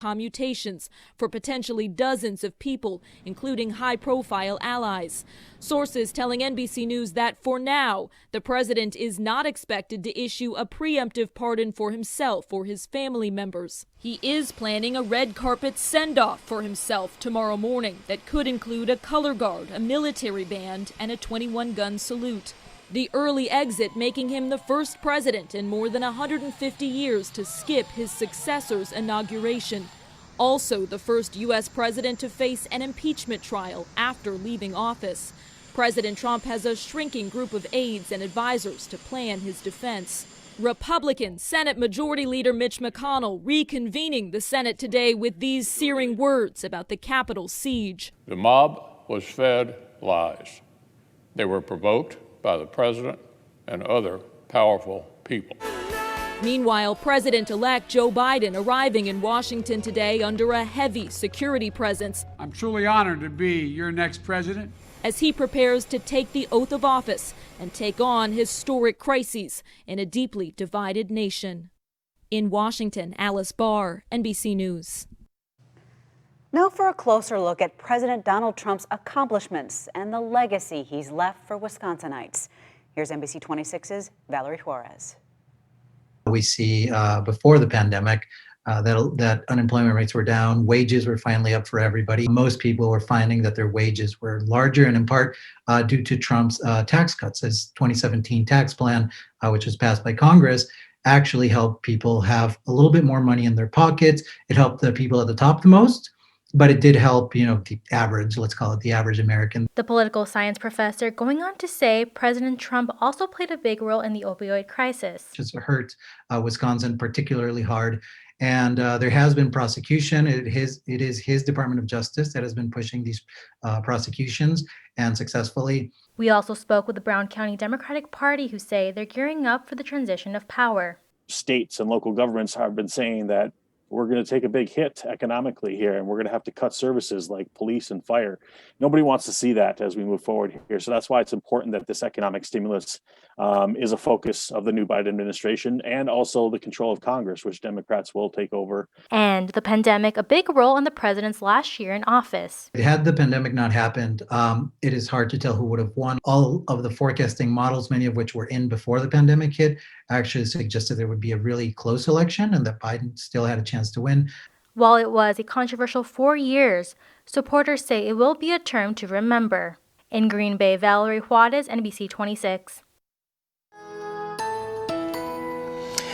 commutations for potentially dozens of people, including high-profile allies. Sources telling NBC News that for now, the president is not expected to issue a preemptive pardon for himself or his family members. He is planning a red carpet send-off for himself tomorrow morning that could include a color guard, a military band, and a 21-gun salute. The early exit making him the first president in more than 150 years to skip his successor's inauguration. Also the first U.S. president to face an impeachment trial after leaving office. President Trump has a shrinking group of aides and advisors to plan his defense. Republican Senate Majority Leader Mitch McConnell reconvening the Senate today with these searing words about the Capitol siege. The mob was fed lies. They were provoked by the president and other powerful people. Meanwhile, President-elect Joe Biden arriving in Washington today under a heavy security presence. I'm truly honored to be your next president. As he prepares to take the oath of office and take on historic crises in a deeply divided nation. In Washington, Alice Barr, NBC News. Now for a closer look at President Donald Trump's accomplishments and the legacy he's left for Wisconsinites. Here's NBC 26's Valerie Juarez. We see before the pandemic that unemployment rates were down, wages were finally up for everybody. Most people were finding that their wages were larger, and in part due to Trump's tax cuts. His 2017 tax plan, which was passed by Congress, actually helped people have a little bit more money in their pockets. It helped the people at the top the most. But it did help, the average, let's call it the average American. The political science professor going on to say President Trump also played a big role in the opioid crisis. Just hurt Wisconsin particularly hard. And there has been prosecution. It is his Department of Justice that has been pushing these prosecutions, and successfully. We also spoke with the Brown County Democratic Party, who say they're gearing up for the transition of power. States and local governments have been saying that we're going to take a big hit economically here, and we're going to have to cut services like police and fire. Nobody wants to see that as we move forward here. So that's why it's important that this economic stimulus is a focus of the new Biden administration, and also the control of Congress, which Democrats will take over. And the pandemic, a big role in the president's last year in office. Had the pandemic not happened, it is hard to tell who would have won. All of the forecasting models, many of which were in before the pandemic hit, actually suggested there would be a really close election and that Biden still had a chance to win. While it was a controversial 4 years, supporters say it will be a term to remember. In Green Bay, Valerie Juarez, NBC 26.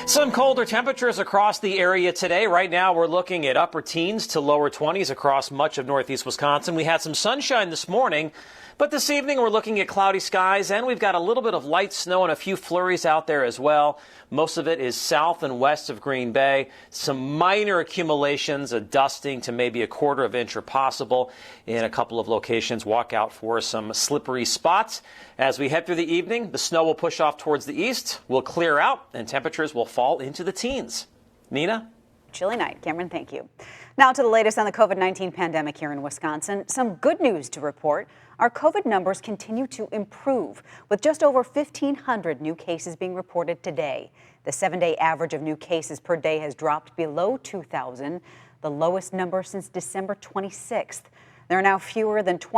Some colder temperatures across the area today. Right now, we're looking at upper teens to lower 20s across much of northeast Wisconsin. We had some sunshine this morning, but this evening we're looking at cloudy skies, and we've got a little bit of light snow and a few flurries out there as well. Most of it is south and west of Green Bay. Some minor accumulations, a dusting to maybe a quarter of an inch are possible in a couple of locations. Walk out for some slippery spots. As we head through the evening, the snow will push off towards the east, will clear out, and temperatures will fall into the teens. Nina? Chilly night. Cameron, thank you. Now to the latest on the COVID-19 pandemic here in Wisconsin. Some good news to report. Our COVID numbers continue to improve, with just over 1,500 new cases being reported today. The 7-day average of new cases per day has dropped below 2,000, the lowest number since December 26th. There are now fewer than 20